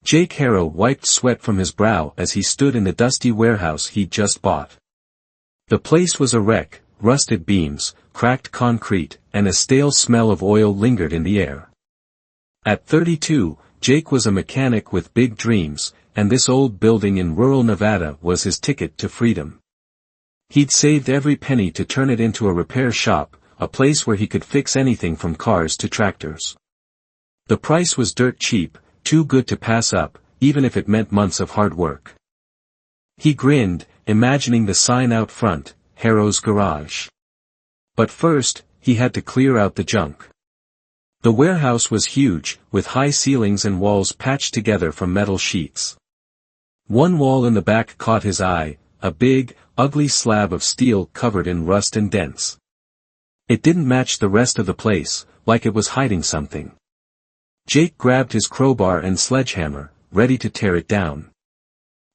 Jake Harrow wiped sweat from his brow as he stood in the dusty warehouse he'd just bought. The place was a wreck, rusted beams, cracked concrete, and a stale smell of oil lingered in the air. At 32, Jake was a mechanic with big dreams, and this old building in rural Nevada was his ticket to freedom. He'd saved every penny to turn it into a repair shop, a place where he could fix anything from cars to tractors. The price was dirt cheap, too good to pass up, even if it meant months of hard work. He grinned, imagining the sign out front, Harrow's Garage. But first, he had to clear out the junk. The warehouse was huge, with high ceilings and walls patched together from metal sheets. One wall in the back caught his eye, a big, ugly slab of steel covered in rust and dents. It didn't match the rest of the place, like it was hiding something. Jake grabbed his crowbar and sledgehammer, ready to tear it down.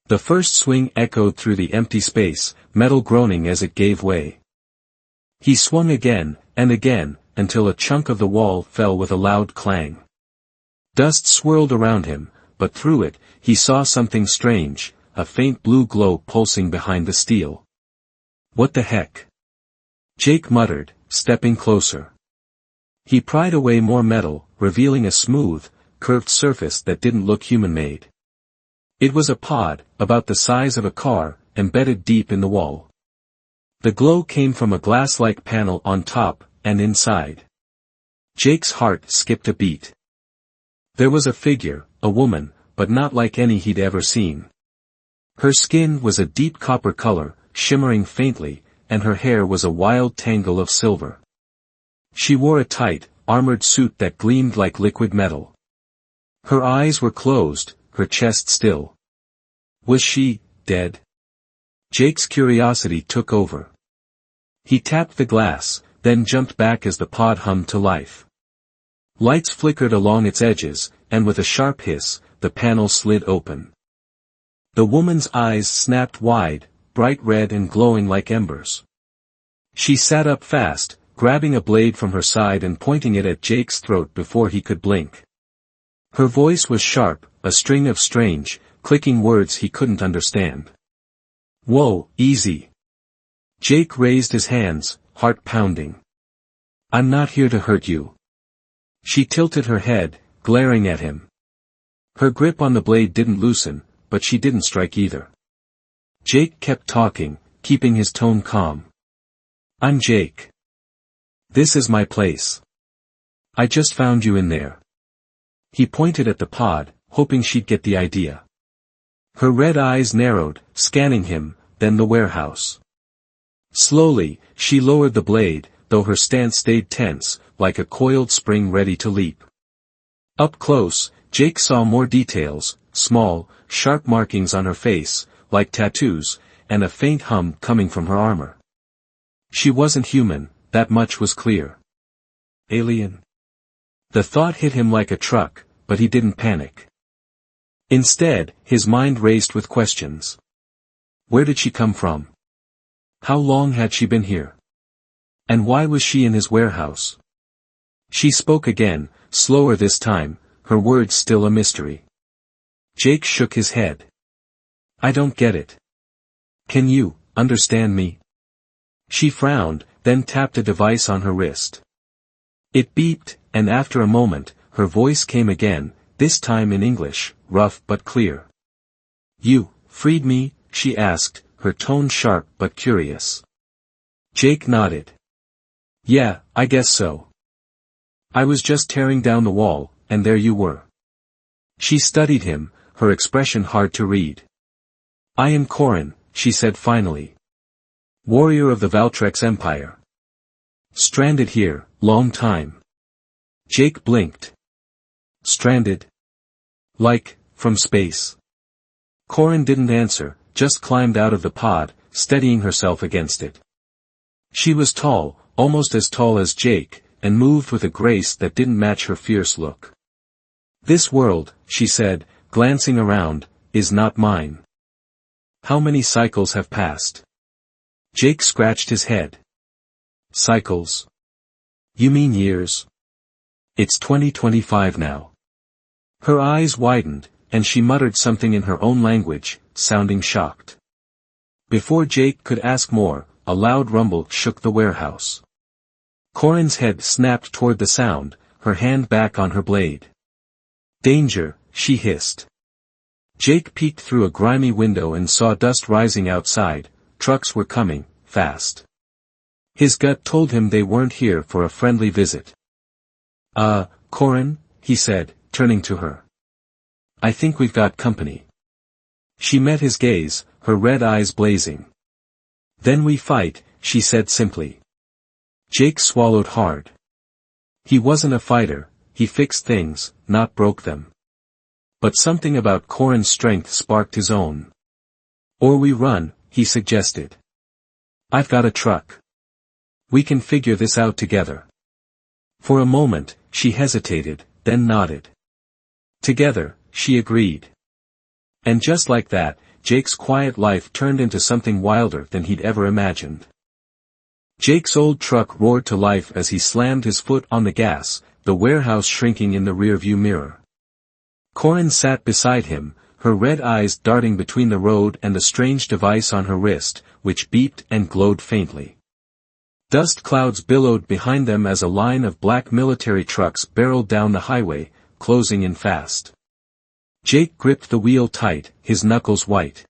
The first swing echoed through the empty space, metal groaning as it gave way. He swung again, and again, until a chunk of the wall fell with a loud clang. Dust swirled around him, but through it, he saw something strange, a faint blue glow pulsing behind the steel. "What the heck?" Jake muttered, stepping closer. He pried away more metal, revealing a smooth, curved surface that didn't look human-made. It was a pod, about the size of a car, embedded deep in the wall. The glow came from a glass-like panel on top, and inside. Jake's heart skipped a beat. There was a figure, a woman, but not like any he'd ever seen. Her skin was a deep copper color, shimmering faintly, and her hair was a wild tangle of silver. She wore a tight, armored suit that gleamed like liquid metal. Her eyes were closed, her chest still. Was she dead? Jake's curiosity took over. He tapped the glass, then jumped back as the pod hummed to life. Lights flickered along its edges, and with a sharp hiss, the panel slid open. The woman's eyes snapped wide, bright red and glowing like embers. She sat up fast, grabbing a blade from her side and pointing it at Jake's throat before he could blink. Her voice was sharp, a string of strange, clicking words he couldn't understand. "Whoa, easy." Jake raised his hands, heart pounding. "I'm not here to hurt you." She tilted her head, glaring at him. Her grip on the blade didn't loosen, but she didn't strike either. Jake kept talking, keeping his tone calm. "I'm Jake. This is my place. I just found you in there." He pointed at the pod, hoping she'd get the idea. Her red eyes narrowed, scanning him, then the warehouse. Slowly, she lowered the blade, though her stance stayed tense, like a coiled spring ready to leap. Up close, Jake saw more details, small, sharp markings on her face, like tattoos, and a faint hum coming from her armor. She wasn't human, that much was clear. Alien? The thought hit him like a truck, but he didn't panic. Instead, his mind raced with questions. Where did she come from? How long had she been here? And why was she in his warehouse? She spoke again, slower this time, her words still a mystery. Jake shook his head. "I don't get it. Can you understand me?" She frowned, then tapped a device on her wrist. It beeped, and after a moment, her voice came again, this time in English, rough but clear. "You freed me?" she asked, her tone sharp but curious. Jake nodded. "Yeah, I guess so. I was just tearing down the wall, and there you were." She studied him, her expression hard to read. "I am Corin," she said finally. "Warrior of the Valtrex Empire. Stranded here, long time." Jake blinked. "Stranded? Like, from space?" Corin didn't answer, just climbed out of the pod, steadying herself against it. She was tall, almost as tall as Jake, and moved with a grace that didn't match her fierce look. "This world," she said, glancing around, "is not mine. How many cycles have passed?" Jake scratched his head. "Cycles? You mean years? It's 2025 now." Her eyes widened, and she muttered something in her own language, sounding shocked. Before Jake could ask more, a loud rumble shook the warehouse. Corin's head snapped toward the sound, her hand back on her blade. "Danger," she hissed. Jake peeked through a grimy window and saw dust rising outside. Trucks were coming, fast. His gut told him they weren't here for a friendly visit. Corin," he said, turning to her. "I think we've got company." She met his gaze, her red eyes blazing. "Then we fight," she said simply. Jake swallowed hard. He wasn't a fighter, he fixed things, not broke them. But something about Corin's strength sparked his own. "Or we run," he suggested. "I've got a truck. We can figure this out together." For a moment, she hesitated, then nodded. "Together," she agreed. And just like that, Jake's quiet life turned into something wilder than he'd ever imagined. Jake's old truck roared to life as he slammed his foot on the gas, the warehouse shrinking in the rearview mirror. Corin sat beside him, her red eyes darting between the road and the strange device on her wrist, which beeped and glowed faintly. Dust clouds billowed behind them as a line of black military trucks barreled down the highway, closing in fast. Jake gripped the wheel tight, his knuckles white.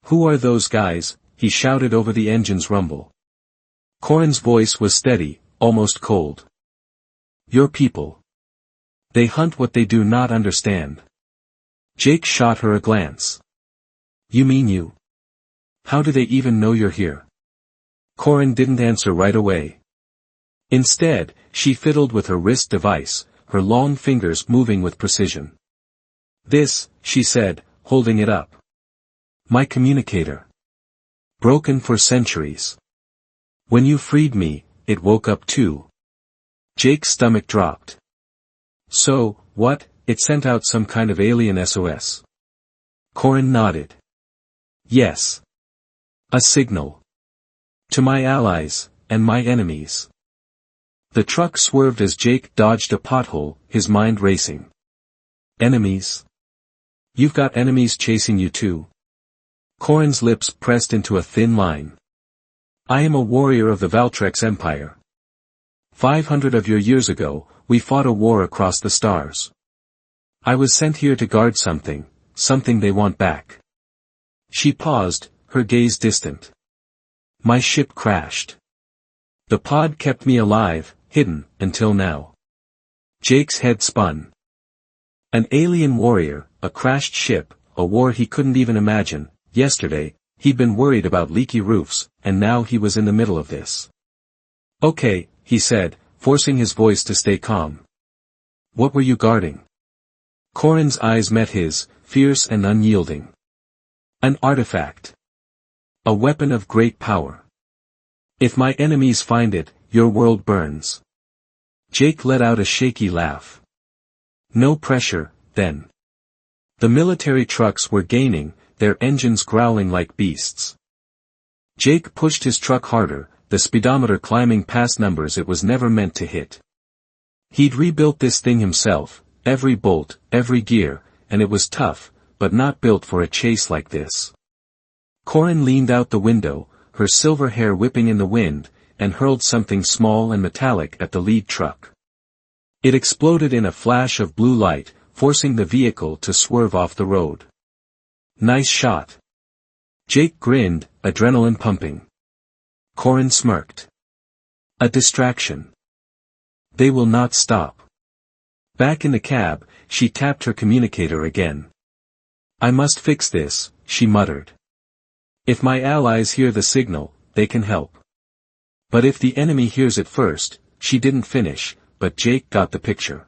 "Who are those guys?" he shouted over the engine's rumble. Corin's voice was steady, almost cold. "Your people. They hunt what they do not understand." Jake shot her a glance. "You mean you? How do they even know you're here?" Corin didn't answer right away. Instead, she fiddled with her wrist device, her long fingers moving with precision. "This," she said, holding it up. "My communicator. Broken for centuries. When you freed me, it woke up too." Jake's stomach dropped. "So, what, it sent out some kind of alien SOS?" Corin nodded. "Yes. A signal. To my allies, and my enemies." The truck swerved as Jake dodged a pothole, his mind racing. "Enemies? You've got enemies chasing you too?" Corin's lips pressed into a thin line. "I am a warrior of the Valtrex Empire. 500 of your years ago, we fought a war across the stars. I was sent here to guard something they want back." She paused, her gaze distant. "My ship crashed. The pod kept me alive, hidden, until now." Jake's head spun. An alien warrior, a crashed ship, a war he couldn't even imagine. Yesterday, he'd been worried about leaky roofs, and now he was in the middle of this. "Okay," he said, forcing his voice to stay calm. "What were you guarding?" Corin's eyes met his, fierce and unyielding. "An artifact. A weapon of great power. If my enemies find it, your world burns." Jake let out a shaky laugh. "No pressure, then." The military trucks were gaining, their engines growling like beasts. Jake pushed his truck harder, the speedometer climbing past numbers it was never meant to hit. He'd rebuilt this thing himself, every bolt, every gear, and it was tough, but not built for a chase like this. Corin leaned out the window, her silver hair whipping in the wind, and hurled something small and metallic at the lead truck. It exploded in a flash of blue light, forcing the vehicle to swerve off the road. "Nice shot." Jake grinned, adrenaline pumping. Corin smirked. "A distraction. They will not stop." Back in the cab, she tapped her communicator again. "I must fix this," she muttered. "If my allies hear the signal, they can help. But if the enemy hears it first," she didn't finish, but Jake got the picture.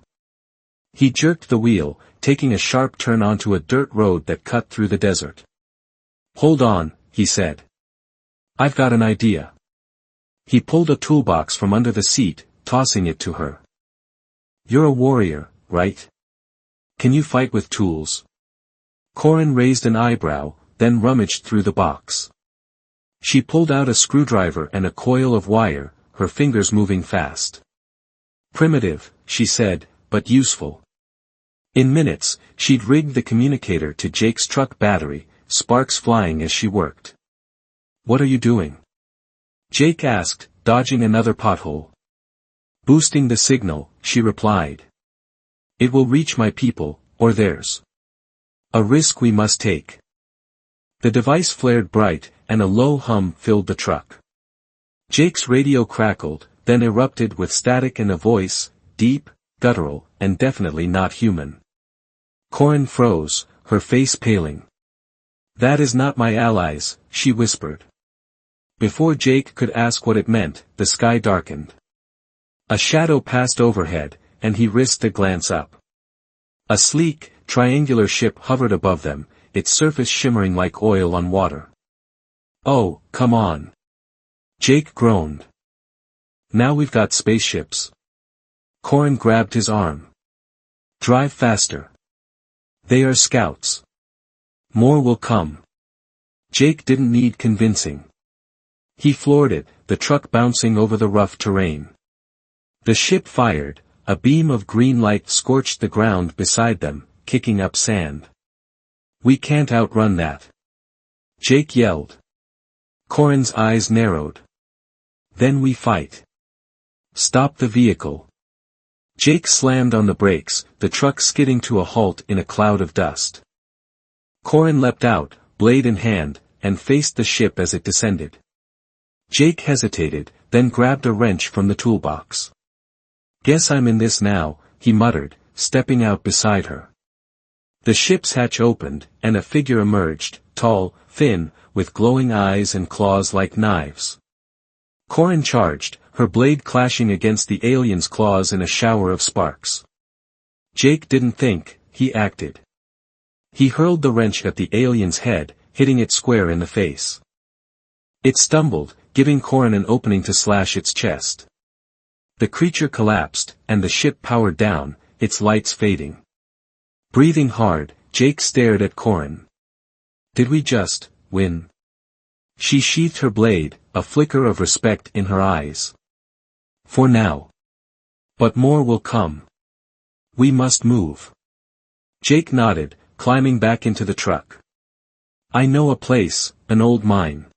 He jerked the wheel, taking a sharp turn onto a dirt road that cut through the desert. "Hold on," he said. "I've got an idea." He pulled a toolbox from under the seat, tossing it to her. "You're a warrior, right? Can you fight with tools?" Corin raised an eyebrow, then rummaged through the box. She pulled out a screwdriver and a coil of wire, her fingers moving fast. "Primitive," she said, "but useful." In minutes, she'd rigged the communicator to Jake's truck battery, sparks flying as she worked. "What are you doing?" Jake asked, dodging another pothole. "Boosting the signal," she replied. "It will reach my people, or theirs. A risk we must take." The device flared bright, and a low hum filled the truck. Jake's radio crackled, then erupted with static and a voice, deep, guttural, and definitely not human. Corin froze, her face paling. "That is not my allies," she whispered. Before Jake could ask what it meant, the sky darkened. A shadow passed overhead, and he risked a glance up. A sleek, triangular ship hovered above them, its surface shimmering like oil on water. "Oh, come on." Jake groaned. "Now we've got spaceships." Corin grabbed his arm. "Drive faster. They are scouts. More will come." Jake didn't need convincing. He floored it, the truck bouncing over the rough terrain. The ship fired, a beam of green light scorched the ground beside them, kicking up sand. "We can't outrun that," Jake yelled. Corin's eyes narrowed. "Then we fight. Stop the vehicle." Jake slammed on the brakes, the truck skidding to a halt in a cloud of dust. Corin leapt out, blade in hand, and faced the ship as it descended. Jake hesitated, then grabbed a wrench from the toolbox. "Guess I'm in this now," he muttered, stepping out beside her. The ship's hatch opened, and a figure emerged, tall, thin, with glowing eyes and claws like knives. Corin charged, her blade clashing against the alien's claws in a shower of sparks. Jake didn't think, he acted. He hurled the wrench at the alien's head, hitting it square in the face. It stumbled, giving Corin an opening to slash its chest. The creature collapsed, and the ship powered down, its lights fading. Breathing hard, Jake stared at Corin. "Did we just win?" She sheathed her blade, a flicker of respect in her eyes. "For now. But more will come. We must move." Jake nodded, climbing back into the truck. "I know a place, an old mine.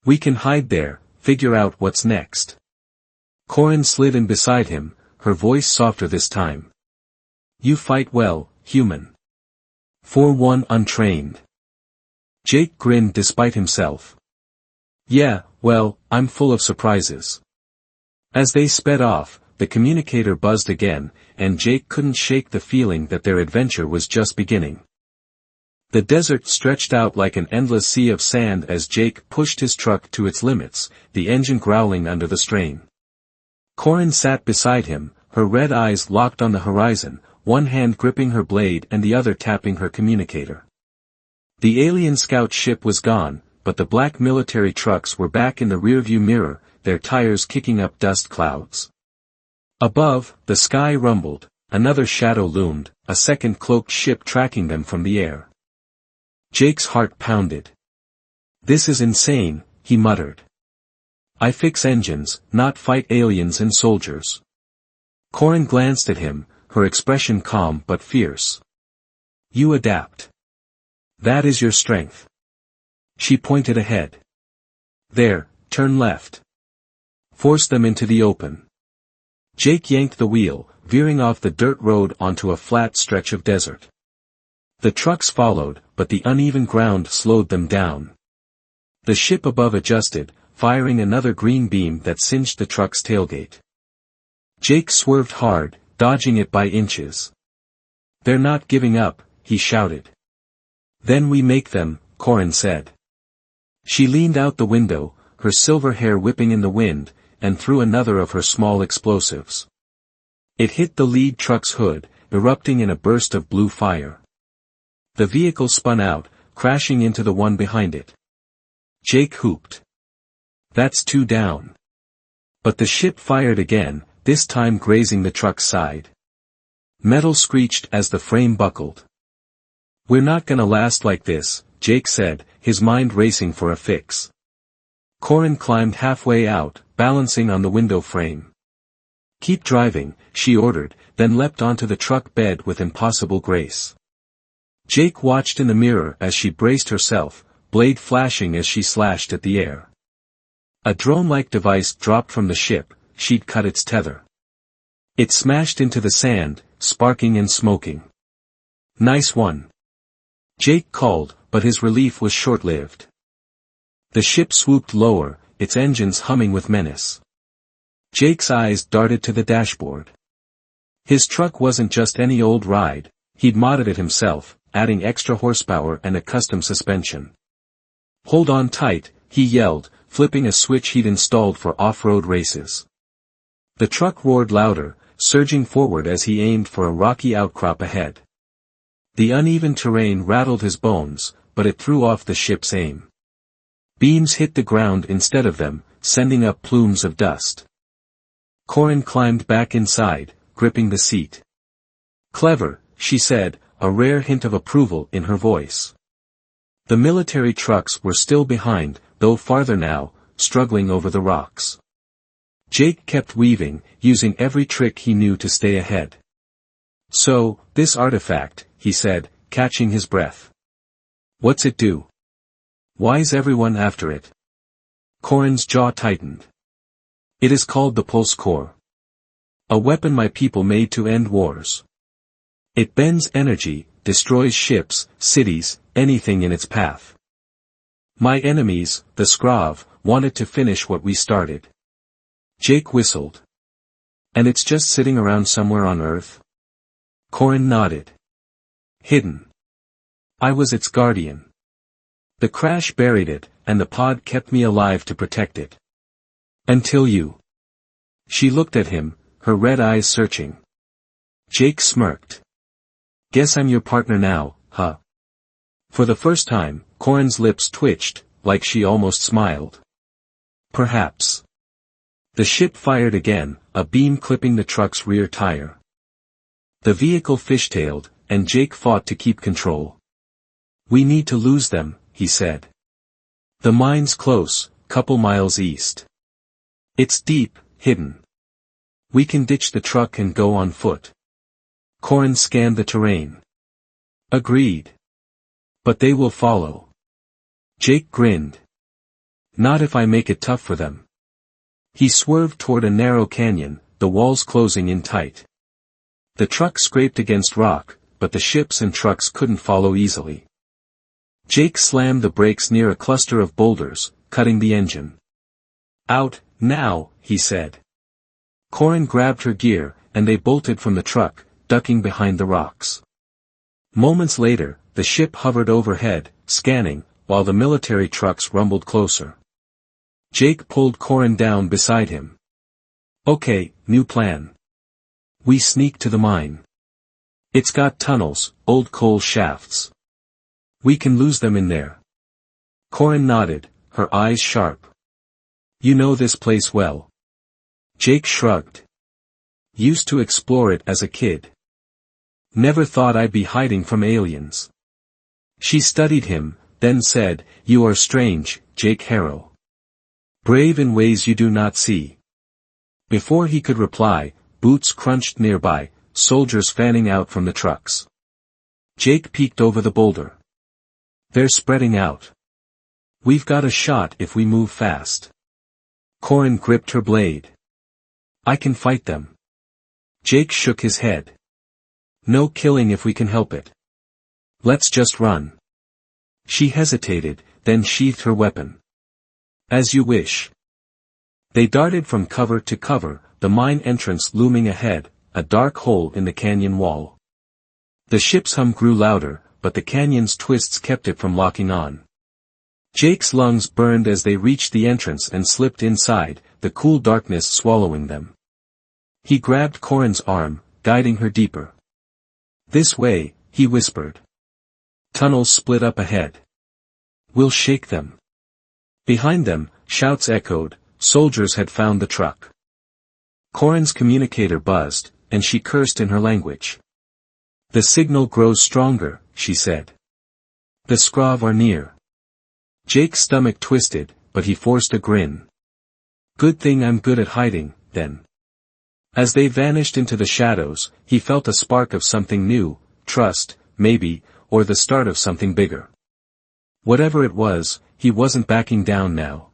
We can hide there, figure out what's next." Corin slid in beside him, her voice softer this time. "You fight well, human. For one untrained." Jake grinned despite himself. "Yeah, well, I'm full of surprises." As they sped off, the communicator buzzed again, and Jake couldn't shake the feeling that their adventure was just beginning. The desert stretched out like an endless sea of sand as Jake pushed his truck to its limits, the engine growling under the strain. Corin sat beside him, her red eyes locked on the horizon, one hand gripping her blade and the other tapping her communicator. The alien scout ship was gone, but the black military trucks were back in the rearview mirror, their tires kicking up dust clouds. Above, the sky rumbled, another shadow loomed, a second cloaked ship tracking them from the air. Jake's heart pounded. "This is insane," he muttered. "I fix engines, not fight aliens and soldiers." Corin glanced at him, her expression calm but fierce. "You adapt. That is your strength." She pointed ahead. "There, turn left. Force them into the open." Jake yanked the wheel, veering off the dirt road onto a flat stretch of desert. The trucks followed, but the uneven ground slowed them down. The ship above adjusted, firing another green beam that singed the truck's tailgate. Jake swerved hard, dodging it by inches. "They're not giving up," he shouted. "Then we make them," Corin said. She leaned out the window, her silver hair whipping in the wind, and threw another of her small explosives. It hit the lead truck's hood, erupting in a burst of blue fire. The vehicle spun out, crashing into the one behind it. Jake whooped. "That's two down." But the ship fired again, this time grazing the truck's side. Metal screeched as the frame buckled. "We're not gonna last like this," Jake said, his mind racing for a fix. Corin climbed halfway out, balancing on the window frame. Keep driving, she ordered, then leapt onto the truck bed with impossible grace. Jake watched in the mirror as she braced herself, blade flashing as she slashed at the air. A drone-like device dropped from the ship, she'd cut its tether. It smashed into the sand, sparking and smoking. Nice one. Jake called, but his relief was short-lived. The ship swooped lower, its engines humming with menace. Jake's eyes darted to the dashboard. His truck wasn't just any old ride, he'd modded it himself, adding extra horsepower and a custom suspension. Hold on tight, he yelled, flipping a switch he'd installed for off-road races. The truck roared louder, surging forward as he aimed for a rocky outcrop ahead. The uneven terrain rattled his bones, but it threw off the ship's aim. Beams hit the ground instead of them, sending up plumes of dust. Corin climbed back inside, gripping the seat. Clever, she said, a rare hint of approval in her voice. The military trucks were still behind, though farther now, struggling over the rocks. Jake kept weaving, using every trick he knew to stay ahead. So, this artifact, he said, catching his breath. What's it do? Why's everyone after it? Corin's jaw tightened. It is called the Pulse Core. A weapon my people made to end wars. It bends energy, destroys ships, cities, anything in its path. My enemies, the Skrav, wanted to finish what we started. Jake whistled. And it's just sitting around somewhere on Earth? Corin nodded. Hidden. I was its guardian. The crash buried it, and the pod kept me alive to protect it. Until you. She looked at him, her red eyes searching. Jake smirked. Guess I'm your partner now, huh? For the first time, Corin's lips twitched, like she almost smiled. Perhaps. The ship fired again, a beam clipping the truck's rear tire. The vehicle fishtailed, and Jake fought to keep control. We need to lose them, he said. The mine's close, couple miles east. It's deep, hidden. We can ditch the truck and go on foot. Corin scanned the terrain. Agreed. But they will follow. Jake grinned. Not if I make it tough for them. He swerved toward a narrow canyon, the walls closing in tight. The truck scraped against rock, but the ships and trucks couldn't follow easily. Jake slammed the brakes near a cluster of boulders, cutting the engine. Out, now, he said. Corin grabbed her gear, and they bolted from the truck, ducking behind the rocks. Moments later, the ship hovered overhead, scanning, while the military trucks rumbled closer. Jake pulled Corin down beside him. Okay, new plan. We sneak to the mine. It's got tunnels, old coal shafts. We can lose them in there. Corin nodded, her eyes sharp. You know this place well. Jake shrugged. Used to explore it as a kid. Never thought I'd be hiding from aliens. She studied him, then said, You are strange, Jake Harrow. Brave in ways you do not see. Before he could reply, boots crunched nearby, soldiers fanning out from the trucks. Jake peeked over the boulder. They're spreading out. We've got a shot if we move fast. Corin gripped her blade. I can fight them. Jake shook his head. No killing if we can help it. Let's just run. She hesitated, then sheathed her weapon. As you wish. They darted from cover to cover, the mine entrance looming ahead, a dark hole in the canyon wall. The ship's hum grew louder, but the canyon's twists kept it from locking on. Jake's lungs burned as they reached the entrance and slipped inside, the cool darkness swallowing them. He grabbed Corin's arm, guiding her deeper. This way, he whispered. Tunnels split up ahead. We'll shake them. Behind them, shouts echoed, soldiers had found the truck. Corin's communicator buzzed, and she cursed in her language. The signal grows stronger, she said. The Skrav are near. Jake's stomach twisted, but he forced a grin. Good thing I'm good at hiding, then. As they vanished into the shadows, he felt a spark of something new, trust, maybe, or the start of something bigger. Whatever it was, he wasn't backing down now.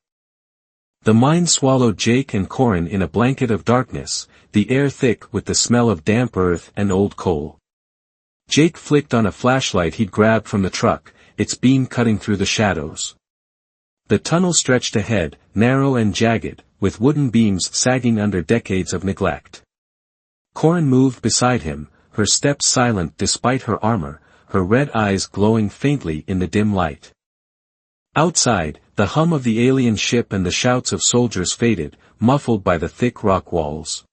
The mine swallowed Jake and Corin in a blanket of darkness, the air thick with the smell of damp earth and old coal. Jake flicked on a flashlight he'd grabbed from the truck, its beam cutting through the shadows. The tunnel stretched ahead, narrow and jagged, with wooden beams sagging under decades of neglect. Corin moved beside him, her steps silent despite her armor, her red eyes glowing faintly in the dim light. Outside, the hum of the alien ship and the shouts of soldiers faded, muffled by the thick rock walls.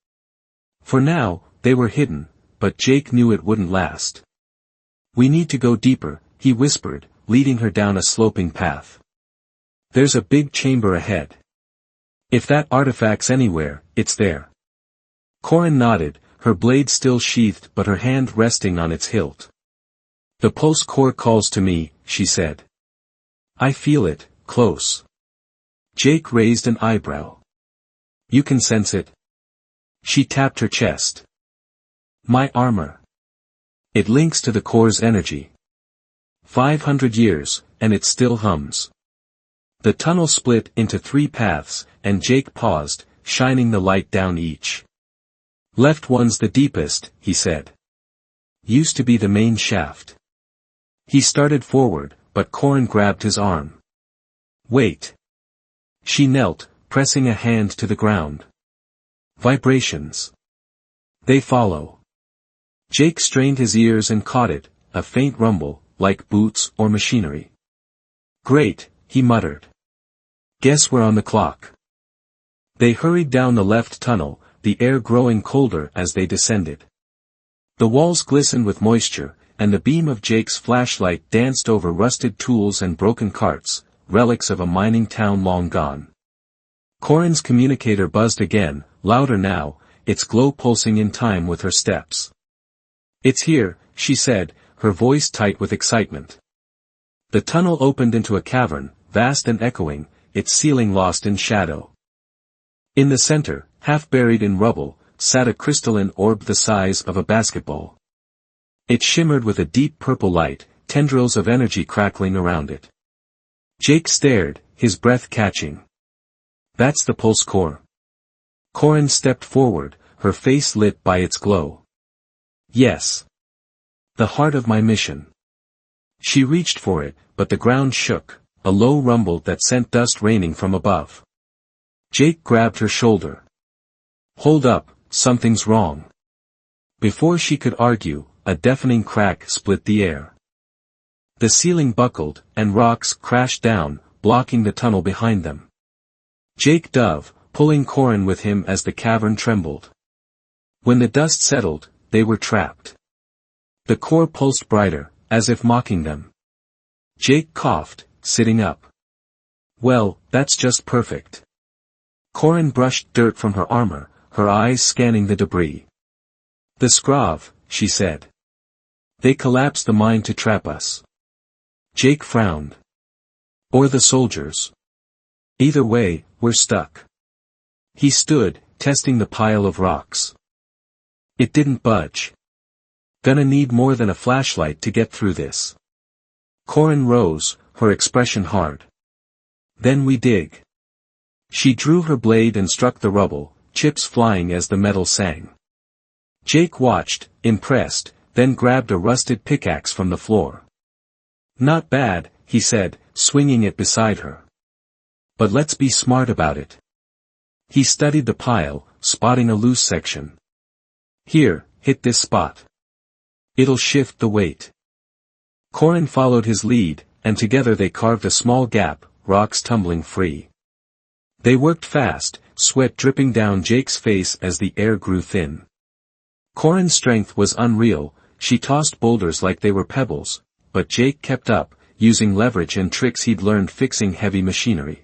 For now, they were hidden, but Jake knew it wouldn't last. "We need to go deeper," he whispered, leading her down a sloping path. "There's a big chamber ahead. If that artifact's anywhere, it's there." Corin nodded, her blade still sheathed but her hand resting on its hilt. "The pulse core calls to me," she said. "I feel it, close." Jake raised an eyebrow. "You can sense it?" She tapped her chest. "My armor. It links to the core's energy. 500 years, and it still hums." The tunnel split into 3 paths, and Jake paused, shining the light down each. "Left one's the deepest," he said. "Used to be the main shaft." He started forward, but Corin grabbed his arm. "Wait." She knelt, pressing a hand to the ground. Vibrations. "They follow." Jake strained his ears and caught it, a faint rumble, like boots or machinery. "Great," he muttered. "Guess we're on the clock." They hurried down the left tunnel, the air growing colder as they descended. The walls glistened with moisture, and the beam of Jake's flashlight danced over rusted tools and broken carts, relics of a mining town long gone. Corin's communicator buzzed again, louder now, its glow pulsing in time with her steps. "It's here," she said, her voice tight with excitement. The tunnel opened into a cavern, vast and echoing, its ceiling lost in shadow. In the center, half buried in rubble, sat a crystalline orb the size of a basketball. It shimmered with a deep purple light, tendrils of energy crackling around it. Jake stared, his breath catching. "That's the pulse core." Corin stepped forward, her face lit by its glow. "Yes. The heart of my mission." She reached for it, but the ground shook, a low rumble that sent dust raining from above. Jake grabbed her shoulder. "Hold up, something's wrong." Before she could argue, a deafening crack split the air. The ceiling buckled, and rocks crashed down, blocking the tunnel behind them. Jake dove, pulling Corin with him as the cavern trembled. When the dust settled, they were trapped. The core pulsed brighter, as if mocking them. Jake coughed, sitting up. "Well, that's just perfect." Corin brushed dirt from her armor, her eyes scanning the debris. "The Scrav," she said. "They collapsed the mine to trap us." Jake frowned. "Or the soldiers. Either way, we're stuck." He stood, testing the pile of rocks. It didn't budge. "Gonna need more than a flashlight to get through this." Corin rose, her expression hard. "Then we dig." She drew her blade and struck the rubble, chips flying as the metal sang. Jake watched, impressed, then grabbed a rusted pickaxe from the floor. "Not bad," he said, swinging it beside her. "But let's be smart about it." He studied the pile, spotting a loose section. "Here, hit this spot. It'll shift the weight." Corin followed his lead, and together they carved a small gap, rocks tumbling free. They worked fast, sweat dripping down Jake's face as the air grew thin. Corin's strength was unreal, she tossed boulders like they were pebbles, but Jake kept up, using leverage and tricks he'd learned fixing heavy machinery.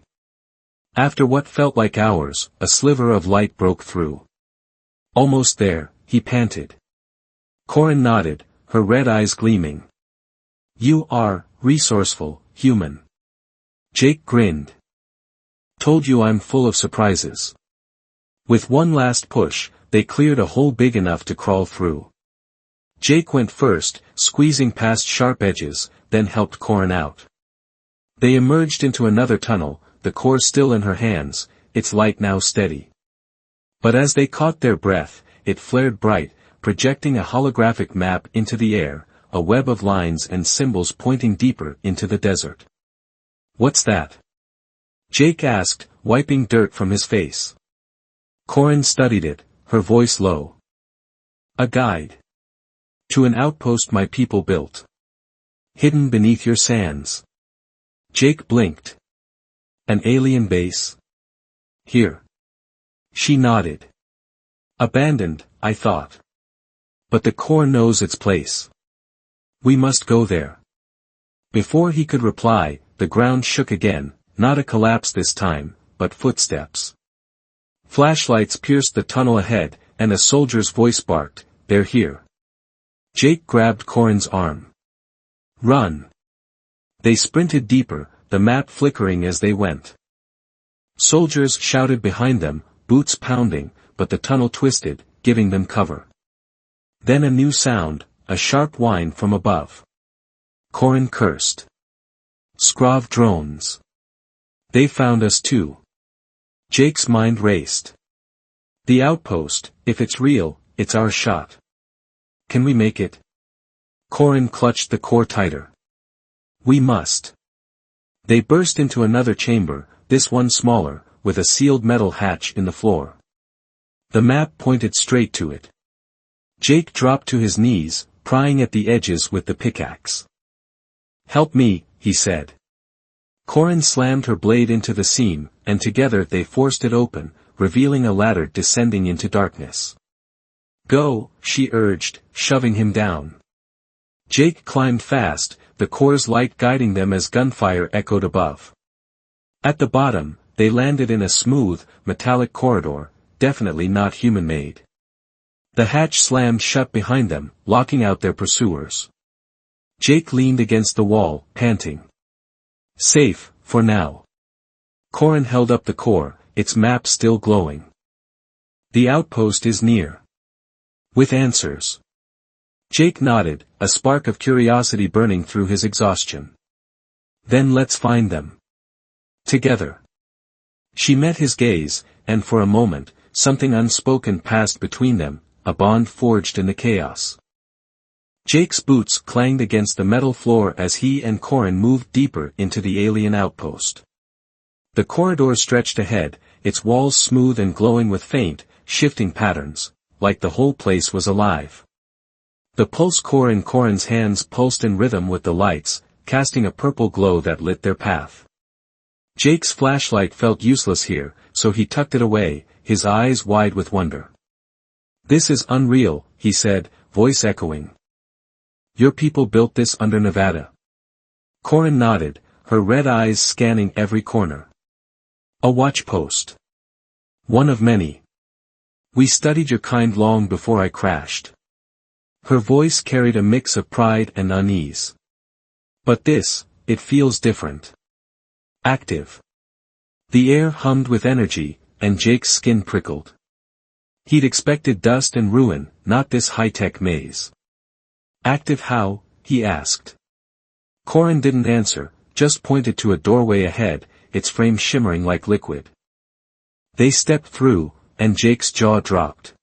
After what felt like hours, a sliver of light broke through. "Almost there," he panted. Corin nodded, her red eyes gleaming. "You are resourceful, human." Jake grinned. "Told you I'm full of surprises." With one last push, they cleared a hole big enough to crawl through. Jake went first, squeezing past sharp edges, then helped Corin out. They emerged into another tunnel, the core still in her hands, its light now steady. But as they caught their breath, it flared bright, projecting a holographic map into the air, a web of lines and symbols pointing deeper into the desert. "What's that?" Jake asked, wiping dirt from his face. Corin studied it, her voice low. "A guide. To an outpost my people built. Hidden beneath your sands." Jake blinked. "An alien base? Here?" She nodded. "Abandoned, I thought. But the core knows its place. We must go there." Before he could reply, the ground shook again, not a collapse this time, but footsteps. Flashlights pierced the tunnel ahead, and a soldier's voice barked, "They're here." Jake grabbed Corin's arm. "Run." They sprinted deeper, the map flickering as they went. Soldiers shouted behind them, boots pounding, but the tunnel twisted, giving them cover. Then a new sound, a sharp whine from above. Corin cursed. "Scrov drones. They found us too." Jake's mind raced. "The outpost, if it's real, it's our shot. Can we make it?" Corin clutched the core tighter. "We must." They burst into another chamber, this one smaller, with a sealed metal hatch in the floor. The map pointed straight to it. Jake dropped to his knees, prying at the edges with the pickaxe. "Help me," he said. Corin slammed her blade into the seam, and together they forced it open, revealing a ladder descending into darkness. "Go," she urged, shoving him down. Jake climbed fast, the core's light guiding them as gunfire echoed above. At the bottom, they landed in a smooth, metallic corridor, definitely not human-made. The hatch slammed shut behind them, locking out their pursuers. Jake leaned against the wall, panting. "Safe, for now." Corin held up the core, its map still glowing. "The outpost is near. With answers." Jake nodded, a spark of curiosity burning through his exhaustion. "Then let's find them. Together." She met his gaze, and for a moment, something unspoken passed between them, a bond forged in the chaos. Jake's boots clanged against the metal floor as he and Corin moved deeper into the alien outpost. The corridor stretched ahead, its walls smooth and glowing with faint, shifting patterns, like the whole place was alive. The pulse core in Corin's hands pulsed in rhythm with the lights, casting a purple glow that lit their path. Jake's flashlight felt useless here, so he tucked it away, his eyes wide with wonder. "This is unreal," he said, voice echoing. "Your people built this under Nevada?" Corin nodded, her red eyes scanning every corner. "A watchpost. One of many. We studied your kind long before I crashed." Her voice carried a mix of pride and unease. "But this, it feels different. Active." The air hummed with energy, and Jake's skin prickled. He'd expected dust and ruin, not this high-tech maze. "Active how?" he asked. Corin didn't answer, just pointed to a doorway ahead, its frame shimmering like liquid. They stepped through, and Jake's jaw dropped.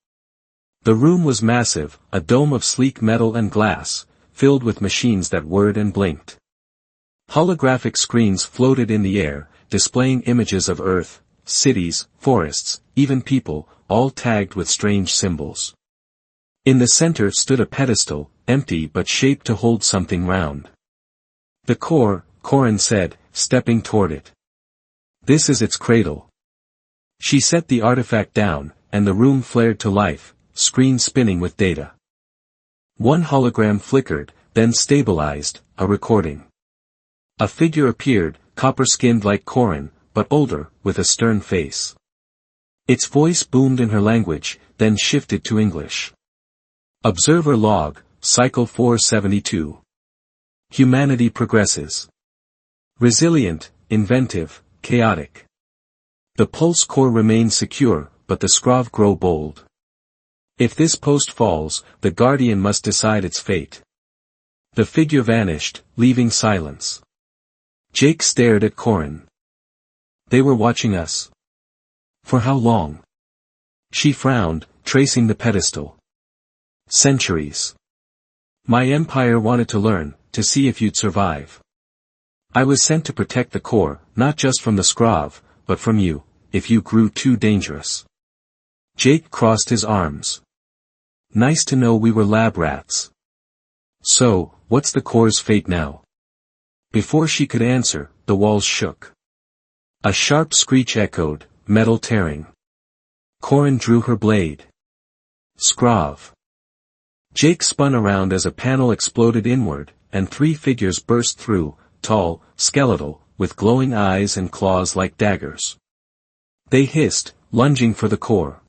The room was massive, a dome of sleek metal and glass, filled with machines that whirred and blinked. Holographic screens floated in the air, displaying images of Earth, cities, forests, even people, all tagged with strange symbols. In the center stood a pedestal, empty but shaped to hold something round. "The core," Corin said, stepping toward it. "This is its cradle." She set the artifact down, and the room flared to life, screen spinning with data. One hologram flickered, then stabilized, a recording. A figure appeared, copper-skinned like Corin, but older, with a stern face. Its voice boomed in her language, then shifted to English. "Observer log, cycle 472. Humanity progresses. Resilient, inventive, chaotic. The pulse core remains secure, but the scrov grow bold. If this post falls, the Guardian must decide its fate. The figure vanished, leaving silence. Jake stared at Corin. They were watching us. For how long? She frowned, tracing the pedestal. Centuries. My empire wanted to learn, to see if you'd survive. I was sent to protect the core, not just from the Skrav, but from you, if you grew too dangerous. Jake crossed his arms. Nice to know we were lab rats. So, what's the core's fate now? Before she could answer, the walls shook. A sharp screech echoed, metal tearing. Corin drew her blade. Skrav. Jake spun around as a panel exploded inward, and 3 figures burst through, tall, skeletal, with glowing eyes and claws like daggers. They hissed, lunging for the core.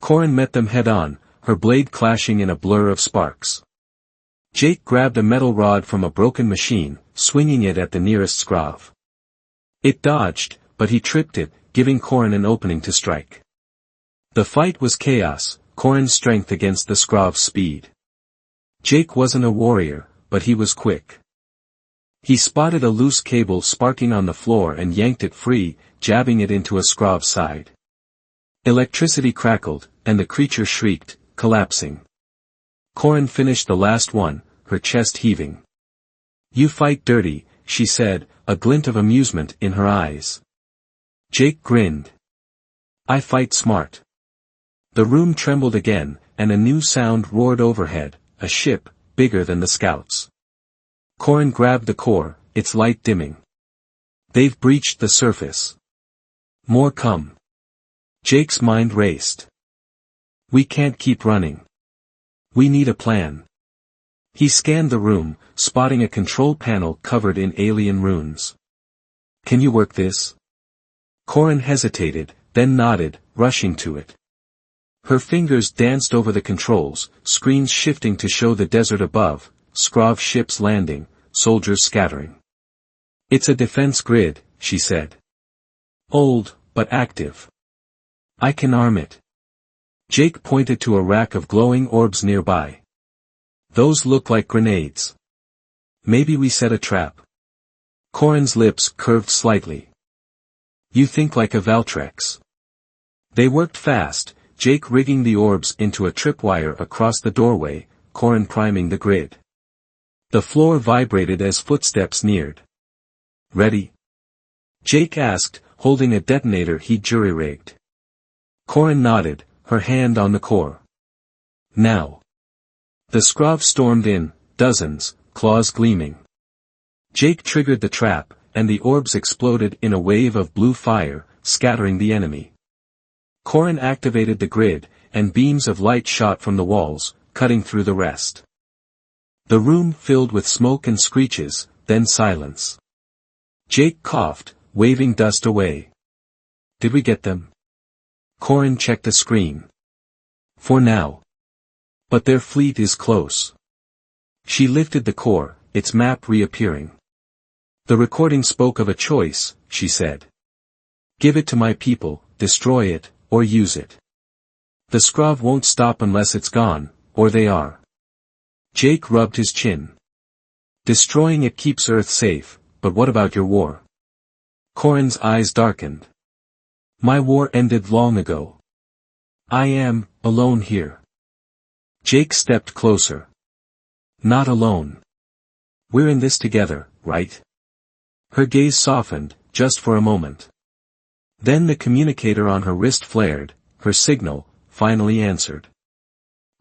Corin met them head-on, her blade clashing in a blur of sparks. Jake grabbed a metal rod from a broken machine, swinging it at the nearest Skrav. It dodged, but he tripped it, giving Corin an opening to strike. The fight was chaos, Corin's strength against the Skrav's speed. Jake wasn't a warrior, but he was quick. He spotted a loose cable sparking on the floor and yanked it free, jabbing it into a Skrav's side. Electricity crackled, and the creature shrieked, collapsing. Corin finished the last one, her chest heaving. You fight dirty, she said, a glint of amusement in her eyes. Jake grinned. I fight smart. The room trembled again, and a new sound roared overhead, a ship, bigger than the scouts. Corin grabbed the core, its light dimming. They've breached the surface. More come. Jake's mind raced. We can't keep running. We need a plan. He scanned the room, spotting a control panel covered in alien runes. Can you work this? Corin hesitated, then nodded, rushing to it. Her fingers danced over the controls, screens shifting to show the desert above, Skrav ships landing, soldiers scattering. It's a defense grid, she said. Old, but active. I can arm it. Jake pointed to a rack of glowing orbs nearby. Those look like grenades. Maybe we set a trap. Corin's lips curved slightly. You think like a Valtrex. They worked fast, Jake rigging the orbs into a tripwire across the doorway, Corin priming the grid. The floor vibrated as footsteps neared. Ready? Jake asked, holding a detonator he'd jury-rigged. Corin nodded, her hand on the core. Now. The Skrav stormed in, dozens, claws gleaming. Jake triggered the trap, and the orbs exploded in a wave of blue fire, scattering the enemy. Corin activated the grid, and beams of light shot from the walls, cutting through the rest. The room filled with smoke and screeches, then silence. Jake coughed, waving dust away. Did we get them? Corin checked the screen. For now. But their fleet is close. She lifted the core, its map reappearing. The recording spoke of a choice, she said. Give it to my people, destroy it, or use it. The Skrav won't stop unless it's gone, or they are. Jake rubbed his chin. Destroying it keeps Earth safe, but what about your war? Corin's eyes darkened. My war ended long ago. I am, alone here. Jake stepped closer. Not alone. We're in this together, right? Her gaze softened, just for a moment. Then the communicator on her wrist flared, her signal, finally answered.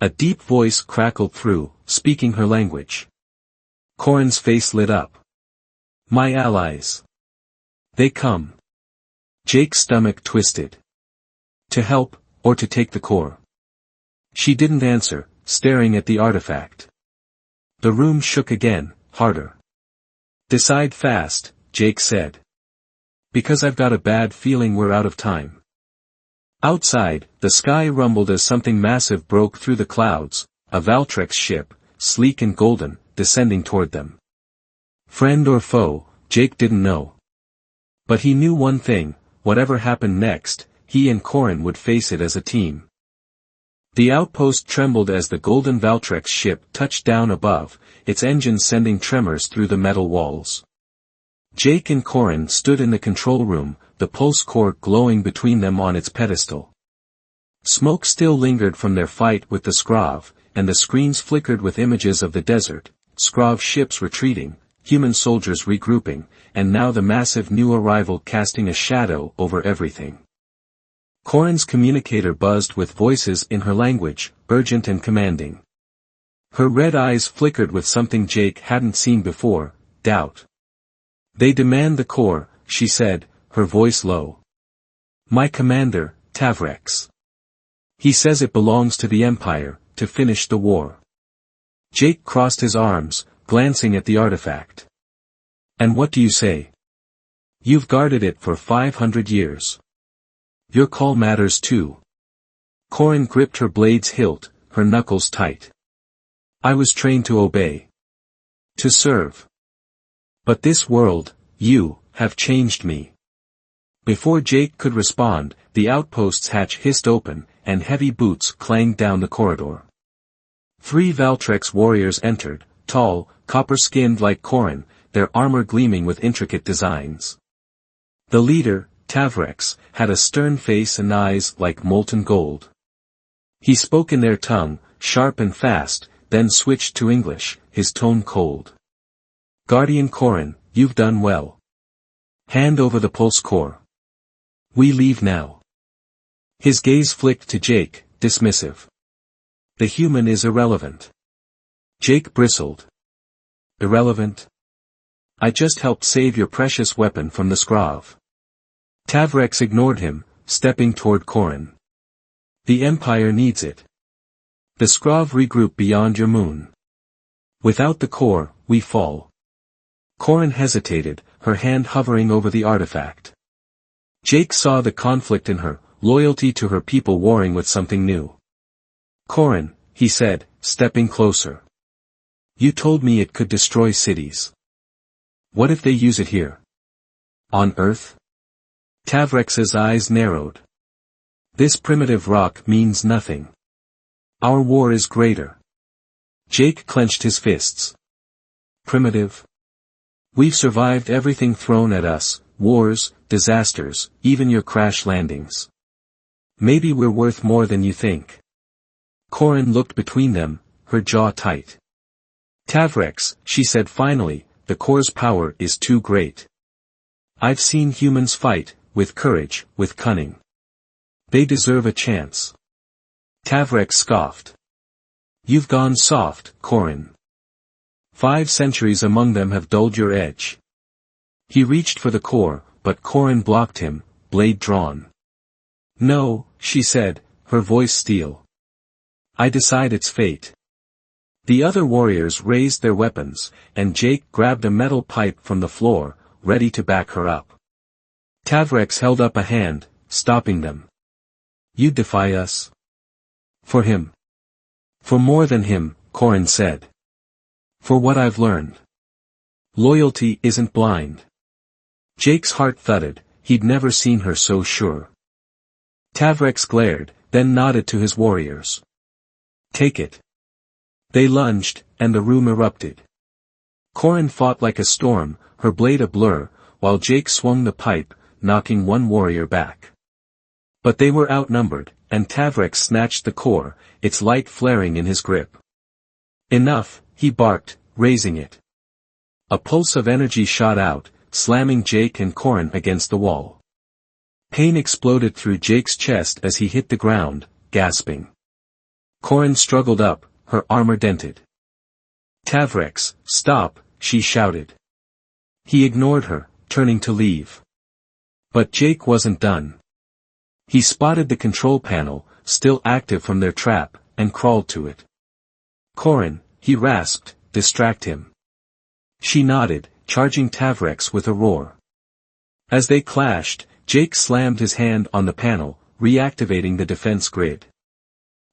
A deep voice crackled through, speaking her language. Corin's face lit up. My allies. They come. Jake's stomach twisted. To help, or to take the core? She didn't answer, staring at the artifact. The room shook again, harder. Decide fast, Jake said. Because I've got a bad feeling we're out of time. Outside, the sky rumbled as something massive broke through the clouds, a Valtrex ship, sleek and golden, descending toward them. Friend or foe, Jake didn't know. But he knew one thing, whatever happened next, he and Corin would face it as a team. The outpost trembled as the golden Valtrex ship touched down above, its engines sending tremors through the metal walls. Jake and Corin stood in the control room, the pulse core glowing between them on its pedestal. Smoke still lingered from their fight with the Skrav, and the screens flickered with images of the desert, Skrav ships retreating, human soldiers regrouping, and now the massive new arrival casting a shadow over everything. Corin's communicator buzzed with voices in her language, urgent and commanding. Her red eyes flickered with something Jake hadn't seen before, doubt. "They demand the core," she said, her voice low. "My commander, Tavrex. He says it belongs to the Empire, to finish the war." Jake crossed his arms, glancing at the artifact. "And what do you say? You've guarded it for 500 years. Your call matters too." Corin gripped her blade's hilt, her knuckles tight. "I was trained to obey. To serve. But this world, you, have changed me." Before Jake could respond, the outpost's hatch hissed open, and heavy boots clanged down the corridor. 3 Valtrex warriors entered, tall, copper-skinned like Corin, their armor gleaming with intricate designs. The leader, Tavrex, had a stern face and eyes like molten gold. He spoke in their tongue, sharp and fast, then switched to English, his tone cold. "Guardian Corin, you've done well. Hand over the pulse core. We leave now." His gaze flicked to Jake, dismissive. "The human is irrelevant." Jake bristled. "Irrelevant? I just helped save your precious weapon from the Skrav." Tavrex ignored him, stepping toward Corin. "The Empire needs it. The Skrav regroup beyond your moon. Without the core, we fall." Corin hesitated, her hand hovering over the artifact. Jake saw the conflict in her, loyalty to her people warring with something new. "Corin," he said, stepping closer. "You told me it could destroy cities. What if they use it here? On Earth?" Tavrex's eyes narrowed. "This primitive rock means nothing. Our war is greater." Jake clenched his fists. "Primitive? We've survived everything thrown at us, wars, disasters, even your crash landings. Maybe we're worth more than you think." Corin looked between them, her jaw tight. "Tavrex," she said finally, "the core's power is too great. I've seen humans fight, with courage, with cunning. They deserve a chance." Tavrex scoffed. "You've gone soft, Corin. 5 centuries among them have dulled your edge." He reached for the core, but Corin blocked him, blade drawn. "No," she said, her voice steel. "I decide its fate." The other warriors raised their weapons, and Jake grabbed a metal pipe from the floor, ready to back her up. Tavrex held up a hand, stopping them. "You defy us?" "For him." "For more than him," Corin said. "For what I've learned. Loyalty isn't blind." Jake's heart thudded, he'd never seen her so sure. Tavrex glared, then nodded to his warriors. "Take it." They lunged, and the room erupted. Corin fought like a storm, her blade a blur, while Jake swung the pipe, knocking one warrior back. But they were outnumbered, and Tavrex snatched the core, its light flaring in his grip. "Enough," he barked, raising it. A pulse of energy shot out, slamming Jake and Corin against the wall. Pain exploded through Jake's chest as he hit the ground, gasping. Corin struggled up, her armor dented. "Tavrex, stop," she shouted. He ignored her, turning to leave. But Jake wasn't done. He spotted the control panel, still active from their trap, and crawled to it. "Corin," he rasped, "distract him." She nodded, charging Tavrex with a roar. As they clashed, Jake slammed his hand on the panel, reactivating the defense grid.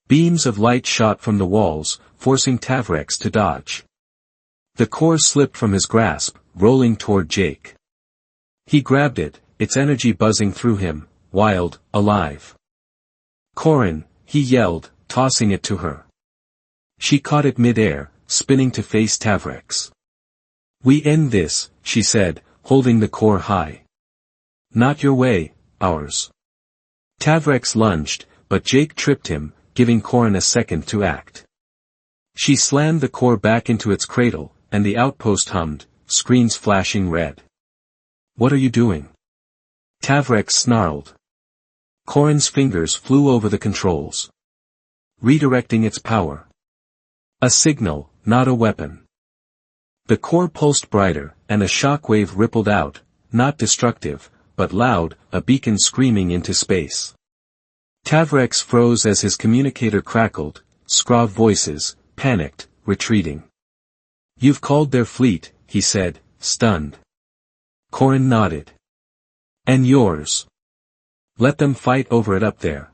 Beams of light shot from the walls, forcing Tavrex to dodge. The core slipped from his grasp, rolling toward Jake. He grabbed it, its energy buzzing through him, wild, alive. "Corin," he yelled, tossing it to her. She caught it mid-air, spinning to face Tavrex. "We end this," she said, holding the core high. "Not your way, ours." Tavrex lunged, but Jake tripped him, giving Corin a second to act. She slammed the core back into its cradle, and the outpost hummed, screens flashing red. "What are you doing?" Tavrex snarled. Corin's fingers flew over the controls. Redirecting its power. A signal, not a weapon. The core pulsed brighter, and a shockwave rippled out, not destructive, but loud, a beacon screaming into space. Tavrex froze as his communicator crackled, Skrav voices, panicked, retreating. "You've called their fleet," he said, stunned. Corin nodded. "And yours. Let them fight over it up there.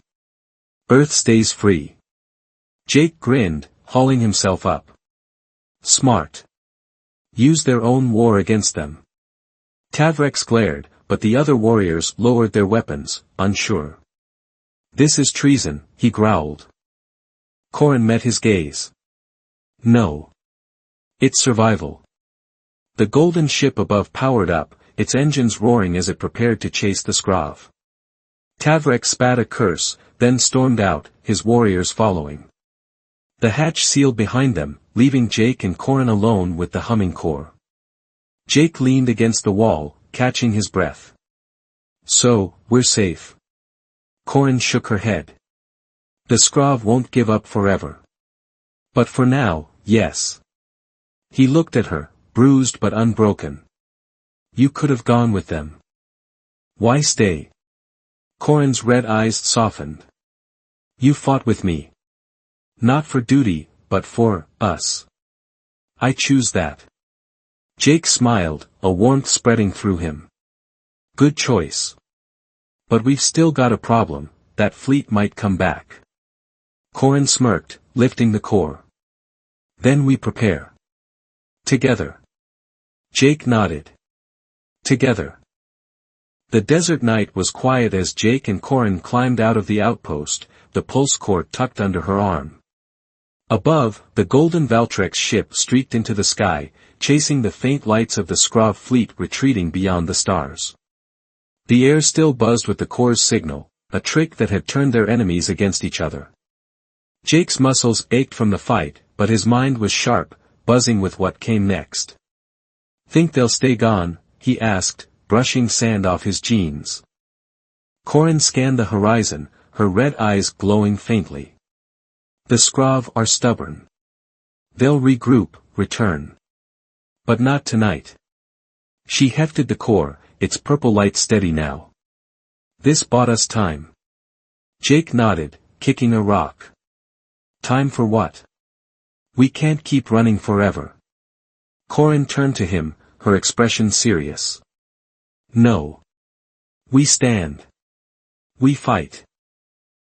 Earth stays free." Jake grinned, hauling himself up. "Smart. Use their own war against them." Tavrex glared, but the other warriors lowered their weapons, unsure. "This is treason," he growled. Corin met his gaze. "No. It's survival." The golden ship above powered up, its engines roaring as it prepared to chase the Skrav. Tavrex spat a curse, then stormed out, his warriors following. The hatch sealed behind them, leaving Jake and Corin alone with the humming core. Jake leaned against the wall, catching his breath. "So, we're safe." Corin shook her head. "The Skrav won't give up forever. But for now, yes." He looked at her, bruised but unbroken. "You could have gone with them. Why stay?" Corin's red eyes softened. "You fought with me. Not for duty, but for us. I choose that." Jake smiled, a warmth spreading through him. "Good choice. But we've still got a problem, that fleet might come back." Corin smirked, lifting the core. "Then we prepare. Together." Jake nodded. Together. The desert night was quiet as Jake and Corin climbed out of the outpost, the pulse cord tucked under her arm. Above, the golden Valtrex ship streaked into the sky, chasing the faint lights of the Skrav fleet retreating beyond the stars. The air still buzzed with the core's signal, a trick that had turned their enemies against each other. Jake's muscles ached from the fight, but his mind was sharp, buzzing with what came next. "Think they'll stay gone?" he asked, brushing sand off his jeans. Corin scanned the horizon, her red eyes glowing faintly. "The Skrav are stubborn. They'll regroup, return. But not tonight." She hefted the core, its purple light steady now. "This bought us time." Jake nodded, kicking a rock. "Time for what?" "We can't keep running forever." Corin turned to him, her expression serious. "No. We stand. We fight.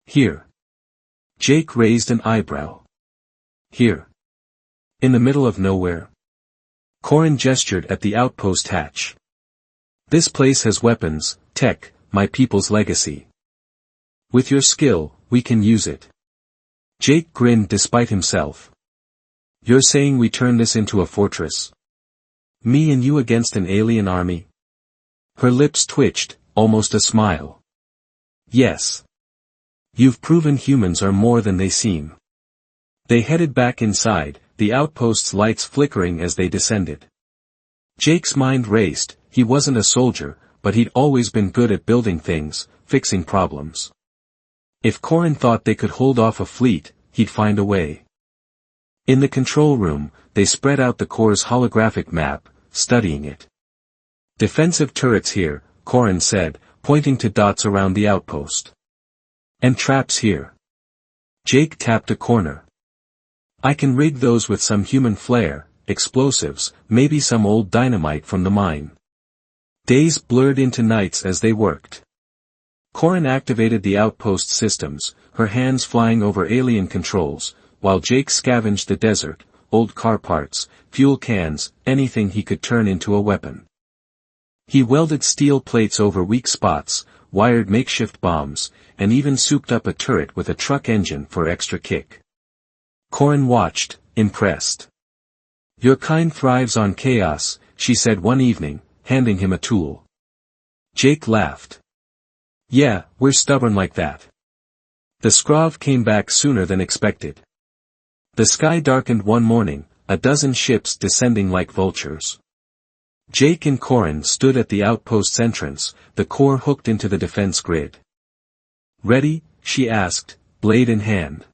Here." Jake raised an eyebrow. "Here. In the middle of nowhere?" Corin gestured at the outpost hatch. "This place has weapons, tech, my people's legacy. With your skill, we can use it." Jake grinned despite himself. "You're saying we turn this into a fortress? Me and you against an alien army?" Her lips twitched, almost a smile. "Yes. You've proven humans are more than they seem." They headed back inside, the outpost's lights flickering as they descended. Jake's mind raced. He wasn't a soldier, but he'd always been good at building things, fixing problems. If Corin thought they could hold off a fleet, he'd find a way. In the control room, they spread out the core's holographic map, studying it. "Defensive turrets here," Corin said, pointing to dots around the outpost. "And traps here." Jake tapped a corner. "I can rig those with some human flair, explosives, maybe some old dynamite from the mine." Days blurred into nights as they worked. Corin activated the outpost systems, her hands flying over alien controls, while Jake scavenged the desert, old car parts, fuel cans, anything he could turn into a weapon. He welded steel plates over weak spots, wired makeshift bombs, and even souped up a turret with a truck engine for extra kick. Corin watched, impressed. "Your kind thrives on chaos," she said one evening, handing him a tool. Jake laughed. "Yeah, we're stubborn like that." The Skrav came back sooner than expected. The sky darkened one morning, a dozen ships descending like vultures. Jake and Corin stood at the outpost's entrance, the core hooked into the defense grid. "Ready?" she asked, blade in hand.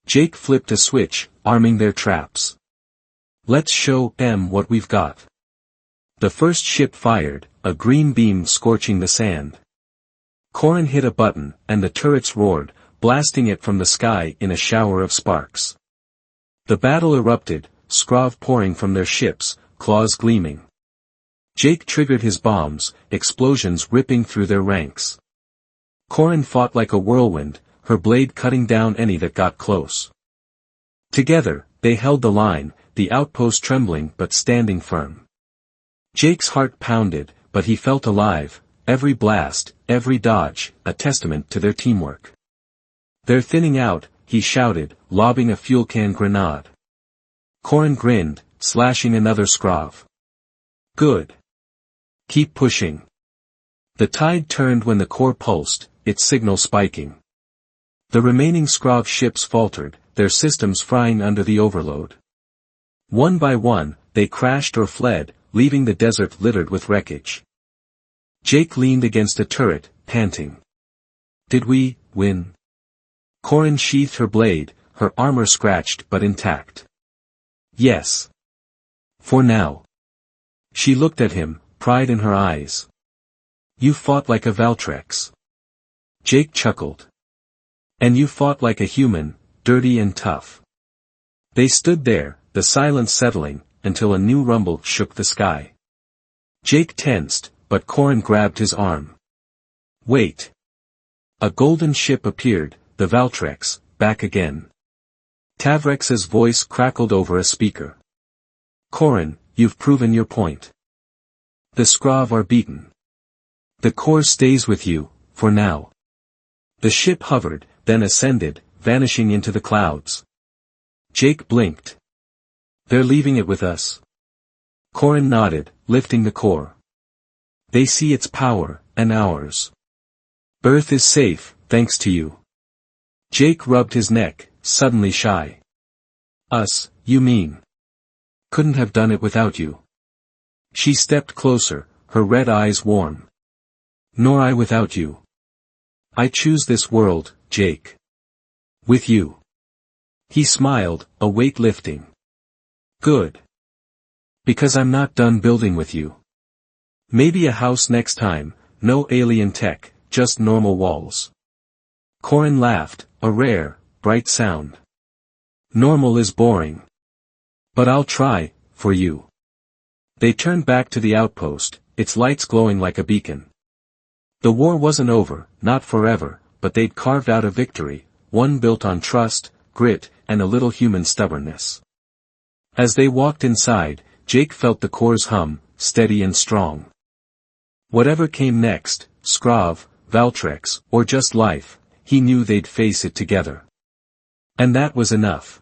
Jake flipped a switch, arming their traps. "Let's show them what we've got." The first ship fired, a green beam scorching the sand. Corin hit a button, and the turrets roared, blasting it from the sky in a shower of sparks. The battle erupted, Skrav pouring from their ships, claws gleaming. Jake triggered his bombs, explosions ripping through their ranks. Corin fought like a whirlwind, her blade cutting down any that got close. Together, they held the line, the outpost trembling but standing firm. Jake's heart pounded, but he felt alive, every blast, every dodge, a testament to their teamwork. "They're thinning out," he shouted, lobbing a fuel can grenade. Corin grinned, slashing another Skrav. "Good. Keep pushing." The tide turned when the core pulsed, its signal spiking. The remaining Skrav ships faltered, their systems frying under the overload. One by one, they crashed or fled, leaving the desert littered with wreckage. Jake leaned against a turret, panting. "Did we win?" Corin sheathed her blade, her armor scratched but intact. "Yes. For now." She looked at him, pride in her eyes. "You fought like a Valtrex." Jake chuckled. "And you fought like a human, dirty and tough." They stood there, the silence settling, until a new rumble shook the sky. Jake tensed, but Corin grabbed his arm. "Wait." A golden ship appeared, the Valtrex, back again. Tavrex's voice crackled over a speaker. "Corin, you've proven your point. The Skrav are beaten. The core stays with you, for now." The ship hovered, then ascended, vanishing into the clouds. Jake blinked. "They're leaving it with us." Corin nodded, lifting the core. "They see its power, and ours. Earth is safe, thanks to you." Jake rubbed his neck, suddenly shy. "Us, you mean? Couldn't have done it without you." She stepped closer, her red eyes warm. "Nor I without you. I choose this world, Jake. With you." He smiled, a weight lifting. "Good. Because I'm not done building with you. Maybe a house next time, no alien tech, just normal walls." Corin laughed, a rare, bright sound. "Normal is boring. But I'll try, for you." They turned back to the outpost, its lights glowing like a beacon. The war wasn't over, not forever, but they'd carved out a victory, one built on trust, grit, and a little human stubbornness. As they walked inside, Jake felt the core's hum, steady and strong. Whatever came next, Skrav, Valtrex, or just life, he knew they'd face it together. And that was enough.